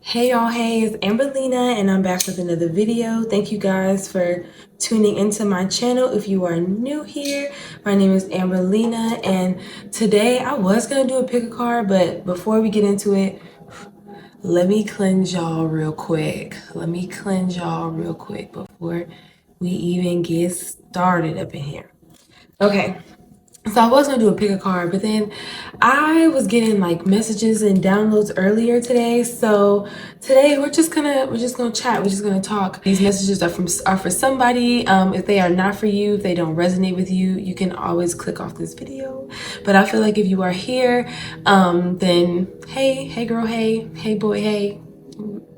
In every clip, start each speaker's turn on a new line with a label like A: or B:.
A: Hey y'all, hey, it's Amberlina and I'm back with another video. Thank you guys for tuning into my channel. If you are new here, my name is Amberlina and today I was gonna do a pick a card, but before we get into it, let me cleanse y'all real quick. Before we even get started up in here. Okay. So I was gonna do a pick a card, but then I was getting like messages and downloads earlier today. So today we're just gonna chat. We're just gonna talk. These messages are for somebody. If they are not for you, if they don't resonate with you, you can always click off this video. But I feel like if you are here, then hey girl, hey boy, hey,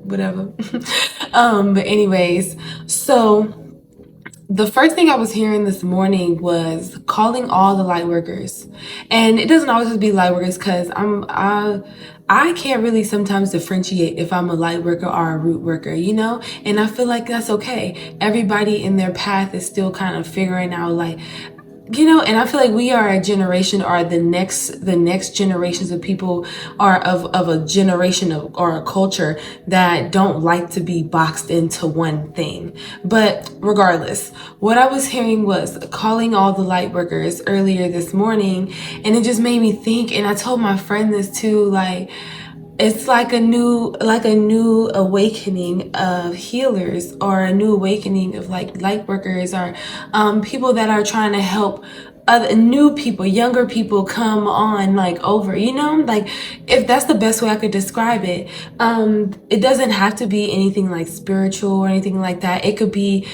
A: whatever. But anyways, so the first thing I was hearing this morning was calling all the light workers. And it doesn't always have to be light workers because I can't really sometimes differentiate if I'm a light worker or a root worker, you know? And I feel like that's okay. Everybody in their path is still kind of figuring out like, you know, and I feel like we are a generation, or the next generations of people are of a generation of, or a culture that don't like to be boxed into one thing. But regardless, what I was hearing was calling all the light workers earlier this morning, and it just made me think, and I told my friend this too, like, it's like a new awakening of healers, or a new awakening of like light workers, or people that are trying to help other new people, younger people come on like over, you know, like, if that's the best way I could describe it. It doesn't have to be anything like spiritual or anything like that. It could be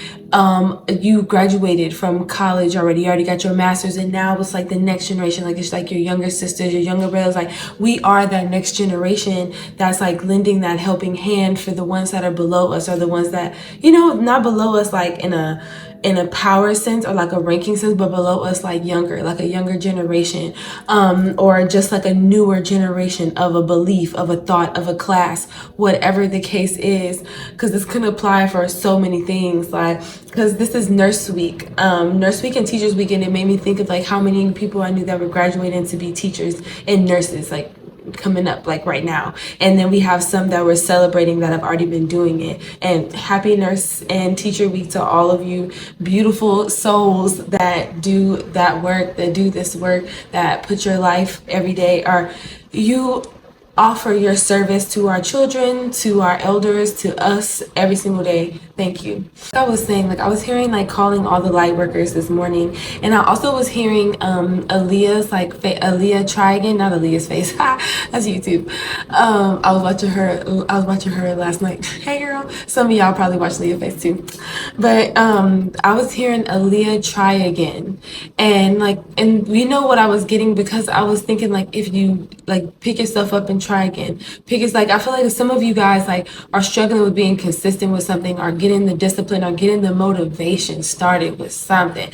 A: you graduated from college already, you already got your master's, and now it's like the next generation, like it's like your younger sisters, your younger brothers, like we are that next generation that's like lending that helping hand for the ones that are below us, or the ones that, you know, not below us like in a power sense or like a ranking sense, but below us like younger, like a younger generation, or just like a newer generation of a belief, of a thought, of a class, whatever the case is, because this can apply for so many things. Like, because this is nurse week and teachers week, and it made me think of like how many people I knew that were graduating to be teachers and nurses, like coming up like right now. And then we have some that we're celebrating that have already been doing it. And happy nurse and teacher week to all of you beautiful souls that do that work, that do this work, that put your life every day, or you offer your service to our children, to our elders, to us every single day. Thank you. Like I was saying, like I was hearing like calling all the light workers this morning, and I also was hearing Aaliyah's like Aaliyah try again, not Aaliyah's face. That's YouTube. I was watching her last night. Hey girl. Some of y'all probably watch Aaliyah's face too. But I was hearing Aaliyah try again. And like, and you know what I was getting, because I was thinking like, if you like pick yourself up and try again, because like I feel like some of you guys like are struggling with being consistent with something, or getting the discipline, or getting the motivation started with something.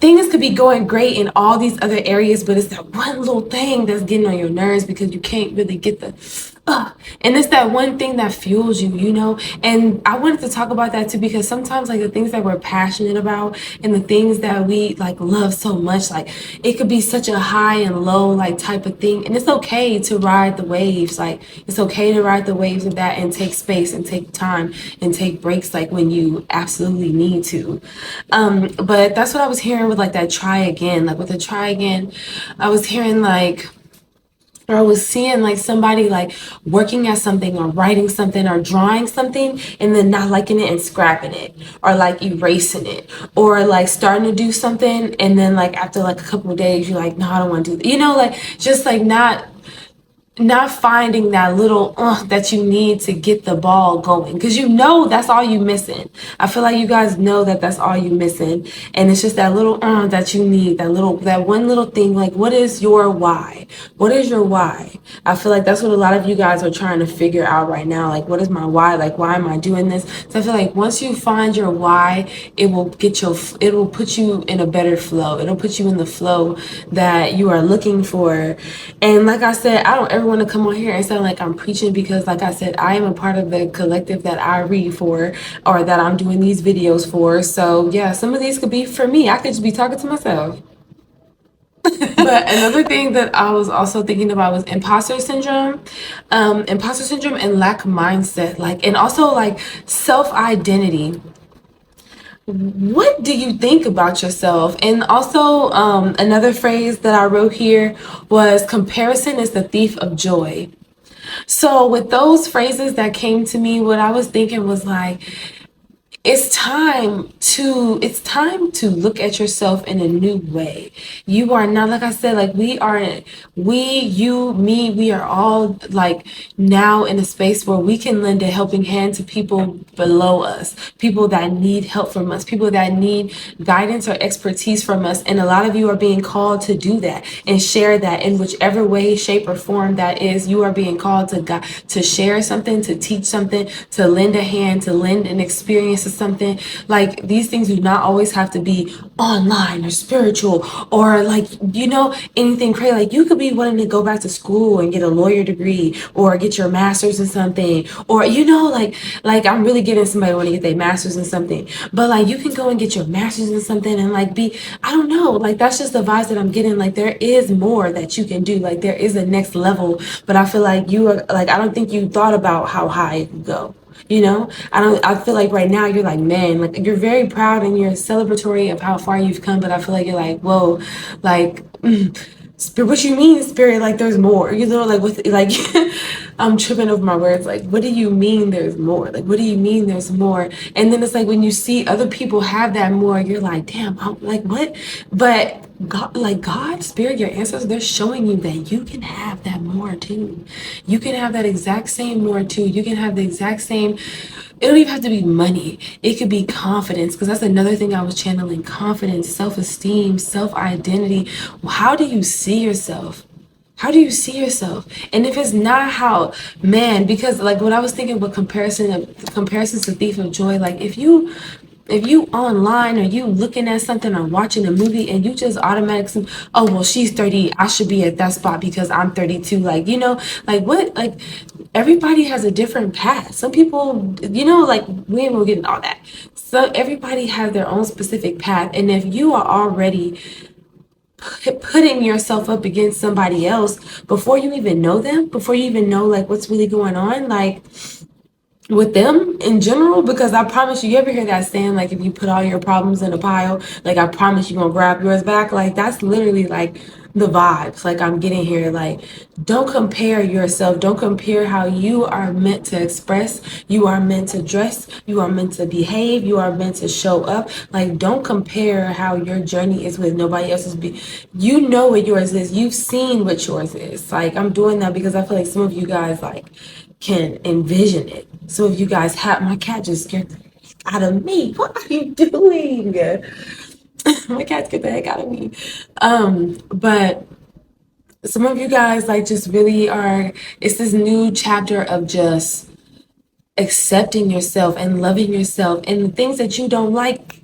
A: Things could be going great in all these other areas, but it's that one little thing that's getting on your nerves, because you can't really get the and it's that one thing that fuels you, you know. And I wanted to talk about that too, because sometimes like the things that we're passionate about and the things that we like love so much, like it could be such a high and low like type of thing, and it's okay to ride the waves. Like it's okay to ride the waves of that, and take space and take time and take breaks like when you absolutely need to. But that's what I was hearing with like that try again. Like with the try again, I was hearing like, or I was seeing like somebody like working at something, or writing something, or drawing something, and then not liking it and scrapping it, or like erasing it, or like starting to do something, and then like after like a couple of days you're like, no, I don't want to do that, you know, like just like not finding that little that you need to get the ball going, because you know that's all you missing. I feel like you guys know that that's all you missing, and it's just that little that you need, that one little thing. Like, what is your why? What is your why? I feel like that's what a lot of you guys are trying to figure out right now. Like, what is my why? Like, why am I doing this? So I feel like once you find your why, it will put you in a better flow. It'll put you in the flow that you are looking for. And like I said, I don't ever want to come on here and sound like I'm preaching, because like I said, I am a part of the collective that I read for, or that I'm doing these videos for. So yeah, some of these could be for me. I could just be talking to myself. But another thing that I was also thinking about was imposter syndrome and lack mindset, like, and also like self identity. What do you think about yourself? And also, another phrase that I wrote here was comparison is the thief of joy. So, with those phrases that came to me, what I was thinking was like, it's time to look at yourself in a new way. You are not, like I said, like you, me, we are all like now in a space where we can lend a helping hand to people below us, people that need help from us, people that need guidance or expertise from us. And a lot of you are being called to do that and share that in whichever way, shape, or form that is. You are being called to share something, to teach something, to lend a hand, to lend an experience to something. Like, these things do not always have to be online or spiritual or like, anything crazy. Like, you could be wanting to go back to school and get a lawyer degree or get your master's in something, or like I'm really getting somebody want to get their master's in something, but like you can go and get your master's in something and like be, I don't know, like that's just the vibes that I'm getting. Like, there is more that you can do, like there is a next level, but I feel like you are like, I don't think you thought about how high it could go. I feel like right now you're like, man, like you're very proud and you're celebratory of how far you've come, but I feel like you're like, whoa, like, spirit, what you mean, spirit? Like, there's more, like, with like, I'm tripping over my words. Like, what do you mean there's more? Like, what do you mean there's more? And then it's like when you see other people have that more, you're like, damn, I'm like, what? But God, like God, spirit, your ancestors, they're showing you that you can have that more too. You can have that exact same more too. You can have the exact same. It don't even have to be money. It could be confidence, because that's another thing I was channeling: confidence, self-esteem, self-identity. How do you see yourself? How do you see yourself? And if it's not how, man, because like what I was thinking with comparison's the thief of joy. Like, if you online or you looking at something or watching a movie and you just automatically, oh well, she's 30, I should be at that spot because I'm 32. Like, like what, like everybody has a different path. Some people, like we ain't gonna get into all that. So everybody has their own specific path. And if you are already putting yourself up against somebody else before you even know them, before you even know like what's really going on, like with them in general, because I promise you ever hear that saying, like, if you put all your problems in a pile, like, I promise you're gonna grab yours back. Like, that's literally like the vibes like I'm getting here. Like, don't compare yourself, don't compare how you are meant to express, you are meant to dress, you are meant to behave, you are meant to show up. Like, don't compare how your journey is with nobody else's. You know what yours is, you've seen what yours is. Like, I'm doing that because I feel like some of you guys like can envision it. Some of you guys have, my cat just scared the heck out of me. What are you doing? My cat scared the heck out of me. But some of you guys like just really are, it's this new chapter of just accepting yourself and loving yourself, and the things that you don't like,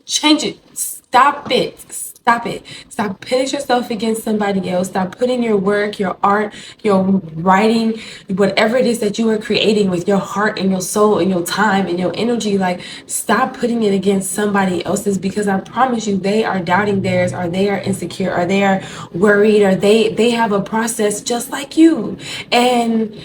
A: change it. Stop it. Stop it. Stop pitting yourself against somebody else. Stop putting your work, your art, your writing, whatever it is that you are creating with your heart and your soul and your time and your energy. Like, stop putting it against somebody else's, because I promise you, they are doubting theirs, or they are insecure, or they are worried, or they have a process just like you. And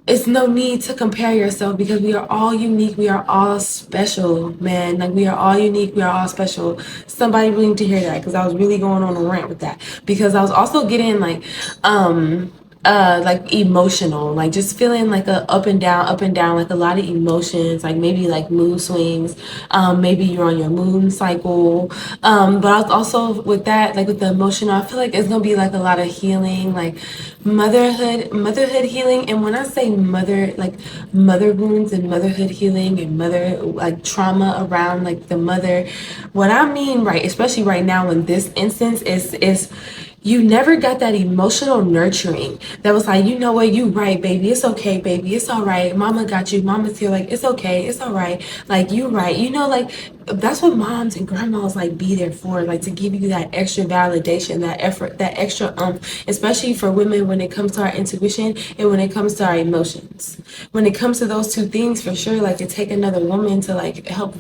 A: it's no need to compare yourself, because we are all unique. We are all special, man. Like, we are all unique. We are all special. Somebody really need to hear that, because I was really going on a rant with that, because I was also getting like emotional, like just feeling like a up and down, like a lot of emotions, like maybe like mood swings. Maybe you're on your moon cycle. But I was also with that, like with the emotional, I feel like it's gonna be like a lot of healing, like motherhood healing. And when I say mother, like mother wounds and motherhood healing and mother like trauma around like the mother, what I mean, right, especially right now in this instance, is you never got that emotional nurturing that was like, you know what, you right, baby, it's okay, baby, it's all right, mama got you, mama's here, like, it's okay, it's all right, like, you right, you know, like, that's what moms and grandmas like be there for, like, to give you that extra validation, that effort, that extra especially for women when it comes to our intuition and when it comes to our emotions. When it comes to those two things, for sure, like, it take another woman to like help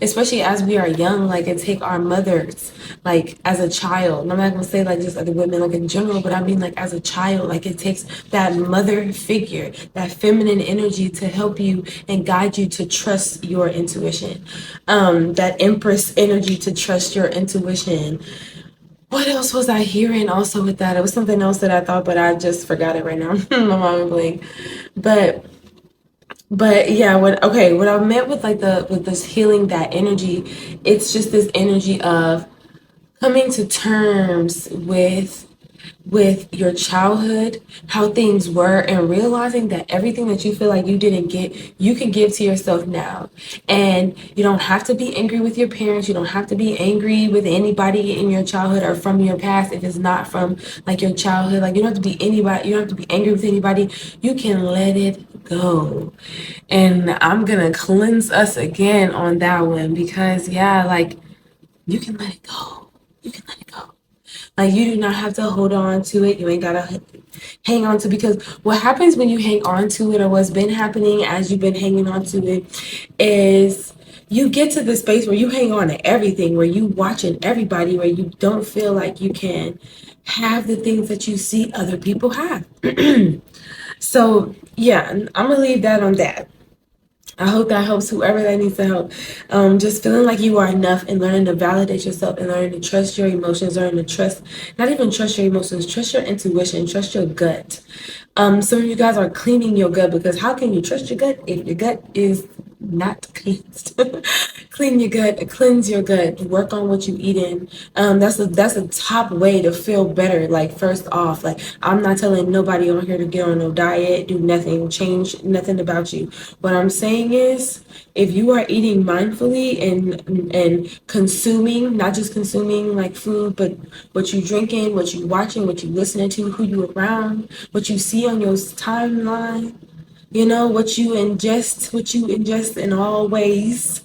A: especially as we are young, like, it take our mothers, like, as a child. And I'm not gonna say like just other women, like, in general, but I mean, like, as a child, like, it takes that mother figure, that feminine energy to help you and guide you to trust your intuition. That empress energy to trust your intuition. What else was I hearing also with that? It was something else that I thought, but I just forgot it right now. My mind blank. But yeah, what I meant with like with this healing, that energy, it's just this energy of coming to terms with your childhood, how things were, and realizing that everything that you feel like you didn't get, you can give to yourself now. And you don't have to be angry with your parents. You don't have to be angry with anybody in your childhood or from your past if it's not from like your childhood. Like, you don't have to be anybody, you don't have to be angry with anybody. You can let it go. And I'm gonna cleanse us again on that one because, yeah, like, you can let it go. You can let it go. Like, you do not have to hold on to it. You ain't gotta hang on to, because what happens when you hang on to it, or what's been happening as you've been hanging on to it, is you get to the space where you hang on to everything, where you watching everybody, where you don't feel like you can have the things that you see other people have. So yeah, I'm gonna leave that on that. I hope that helps whoever that needs to help. Just feeling like you are enough and learning to validate yourself and learning to trust your emotions, learning to trust, not even trust your emotions, trust your intuition, trust your gut. So you guys are cleaning your gut, because how can you trust your gut if your gut is not cleansed? Clean your gut, cleanse your gut, work on what you eat in. That's a top way to feel better. Like, first off, like, I'm not telling nobody on here to get on no diet, do nothing, change nothing about you. What I'm saying is, if you are eating mindfully and consuming, not just consuming like food, but what you drinking, what you watching, what you listening to, who you around, what you see on your timeline, you know, what you ingest in all ways.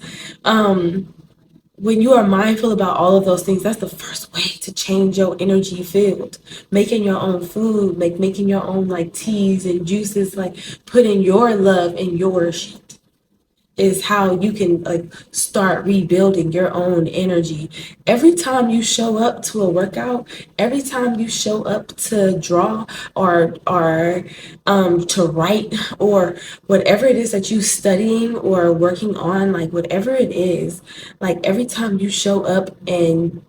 A: When you are mindful about all of those things, that's the first way to change your energy field. Making your own food, like making your own like teas and juices, like putting your love in your shit, is how you can like start rebuilding your own energy. Every time you show up to a workout, every time you show up to draw or to write, or whatever it is that you studying or working on, like whatever it is, like every time you show up and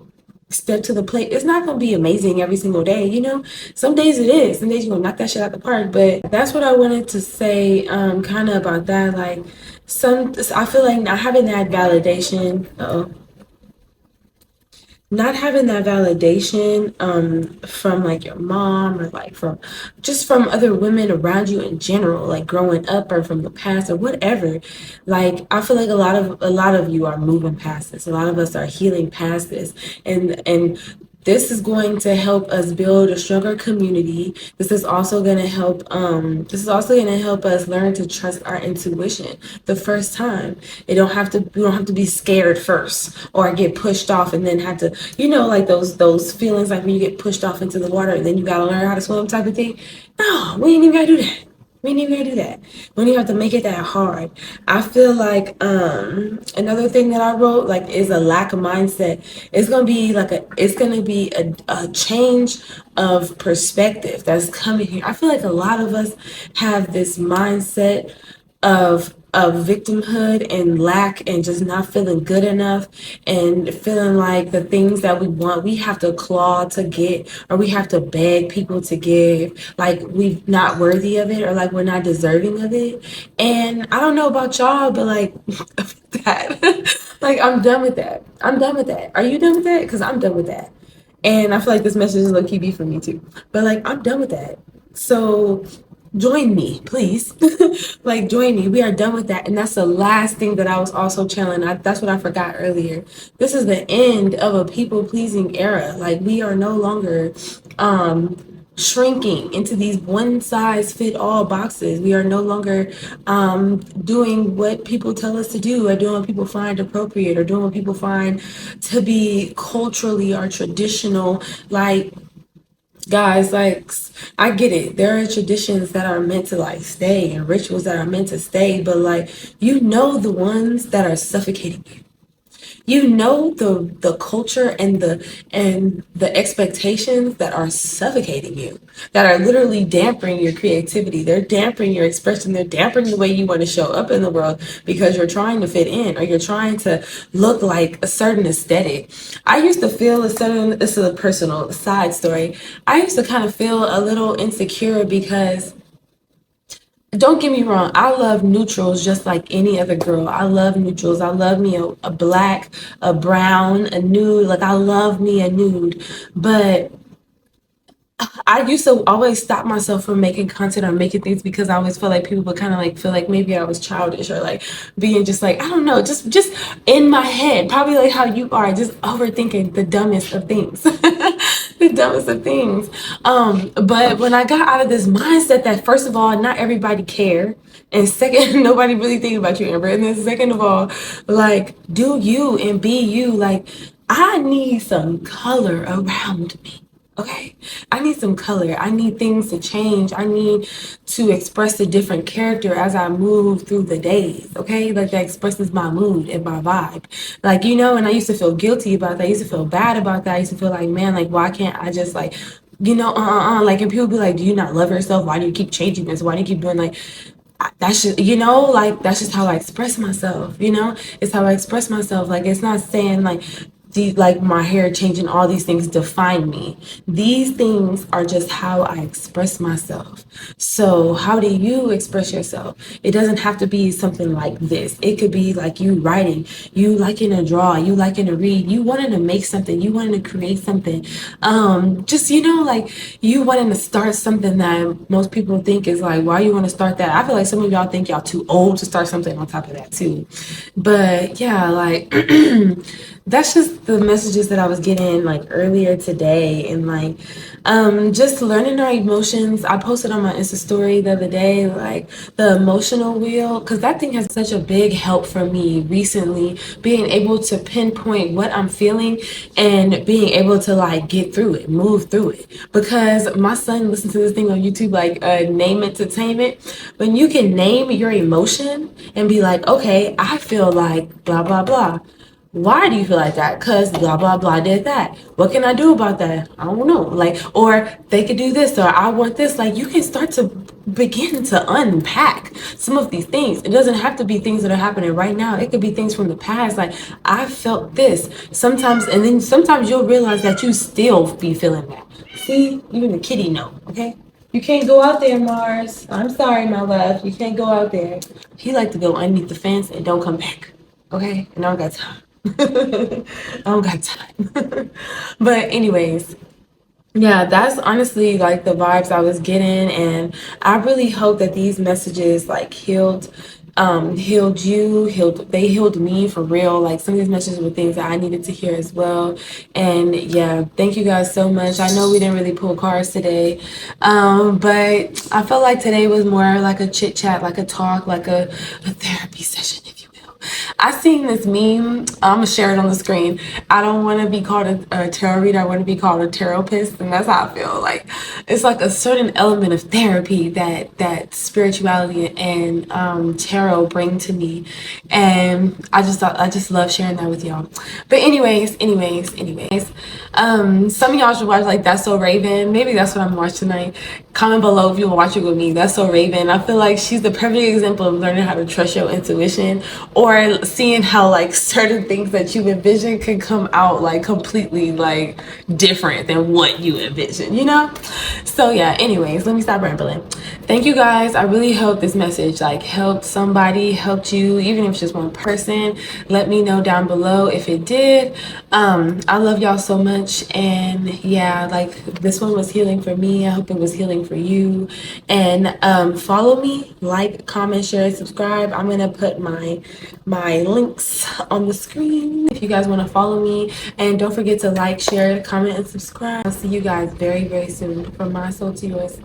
A: step to the plate, it's not going to be amazing every single day, you know. Some days it is, some days you're going to knock that shit out the park. But that's what I wanted to say, kind of about that. Like, I feel like not having that validation, not having that validation from like your mom, or like from other women around you in general, like growing up or from the past or whatever. Like, I feel like a lot of you are moving past this. A lot of us are healing past this, and this is going to help us build a stronger community. This is also going to help us learn to trust our intuition the first time. We don't have to be scared first, or get pushed off and then have to, you know, like those feelings like when you get pushed off into the water and then you got to learn how to swim type of thing. No, we ain't even got to do that. We ain't even gonna do that. We don't even have to make it that hard. I feel like another thing that I wrote, like, is a lack of mindset. It's gonna be a change of perspective that's coming here. I feel like a lot of us have this mindset of victimhood and lack, and just not feeling good enough, and feeling like the things that we want, we have to claw to get, or we have to beg people to give, like we're not worthy of it, or like we're not deserving of it. And I don't know about y'all, but like, that, like, I'm done with that. I'm done with that. Are you done with that? Because I'm done with that. And I feel like this message is low key be for me too. But like, I'm done with that. So join me, please. Like, join me. We are done with that. And that's the last thing that I was also channeling. That's what I forgot earlier. This is the end of a people pleasing era. Like, we are no longer shrinking into these one size fit all boxes. We are no longer doing what people tell us to do, or doing what people find appropriate, or doing what people find to be culturally or traditional. Like, guys, like, I get it, there are traditions that are meant to like stay, and rituals that are meant to stay, but like, the ones that are suffocating you. The culture and the expectations that are suffocating you, that are literally dampening your creativity. They're dampening your expression. They're dampening the way you want to show up in the world, because you're trying to fit in, or you're trying to look like a certain aesthetic. I used to feel a certain, this is a personal side story. I used to kind of feel a little insecure because, don't get me wrong, I love neutrals just like any other girl. I love neutrals. I love me a black, a brown, a nude. Like, I love me a nude. But I used to always stop myself from making content or making things, because I always felt like people would kind of like feel like maybe I was childish, or like being just like, I don't know, just in my head, probably like how you are, just overthinking the dumbest of things. The dumbest of things. But when I got out of this mindset that, first of all, not everybody care, and second, nobody really thinking about you, Amber, and then second of all, like, do you and be you. Like, I need some color around me. Okay, I need some color. I need things to change. I need to express a different character as I move through the days. Okay, like, that expresses my mood and my vibe. Like, and I used to feel guilty about that. I used to feel bad about that. I used to feel like, man, like, why can't I just like, like, and people be like, do you not love yourself? Why do you keep changing this? Why do you keep doing like, that's just, like, that's just how I express myself. It's how I express myself. Like, it's not saying like, like, my hair changing, all these things define me. These things are just how I express myself. So how do you express yourself? It doesn't have to be something like this. It could be like you writing, you liking to draw, you liking to read, you wanting to make something, you wanting to create something. Just, like, you wanting to start something that most people think is like, why you want to start that? I feel like some of y'all think y'all too old to start something on top of that too. But yeah, like, that's just the messages that I was getting like earlier today. And like, just learning our emotions. I posted on my Insta story the other day, like, the emotional wheel, because that thing has such a big help for me recently, being able to pinpoint what I'm feeling and being able to like get through it, move through it. Because my son listened to this thing on YouTube, like, name entertainment. When you can name your emotion and be like, okay, I feel like blah blah blah. Why do you feel like that? Because blah blah blah did that. What can I do about that? I don't know. Like, or they could do this, or I want this. Like, you can start to begin to unpack some of these things. It doesn't have to be things that are happening right now. It could be things from the past. Like, I felt this sometimes, and then sometimes you'll realize that you still be feeling that. See, even the kitty know. Okay. You can't go out there, Mars. I'm sorry, my love. You can't go out there. He like to go underneath the fence and don't come back. Okay? And I don't got time. I don't got time. But anyways, yeah, that's honestly like the vibes I was getting, and I really hope that these messages like healed you, they healed me for real. Like, some of these messages were things that I needed to hear as well. And yeah, thank you guys so much. I know we didn't really pull cards today, but I felt like today was more like a chit chat, like a talk, like a therapy session, if you will. I seen this meme. I'm gonna share it on the screen. I don't want to be called a tarot reader. I want to be called a therapist, and that's how I feel. Like, it's like a certain element of therapy that spirituality and tarot bring to me, and I just love sharing that with y'all. But anyways, some of y'all should watch like That's So Raven. Maybe that's what I'm gonna watch tonight. Comment below if you want to watch it with me. That's So Raven. I feel like she's the perfect example of learning how to trust your intuition, or seeing how like certain things that you envision can come out like completely like different than what you envision, you know? So yeah, anyways, let me stop rambling. Thank you guys. I really hope this message like helped somebody, helped you, even if it's just one person. Let me know down below if it did. I love y'all so much, and yeah, like this one was healing for me. I hope it was healing for you. And follow me, like, comment, share, subscribe. I'm gonna put my links on the screen if you guys want to follow me, and don't forget to like, share, comment, and subscribe. I'll see you guys very, very soon. From my soul to yours.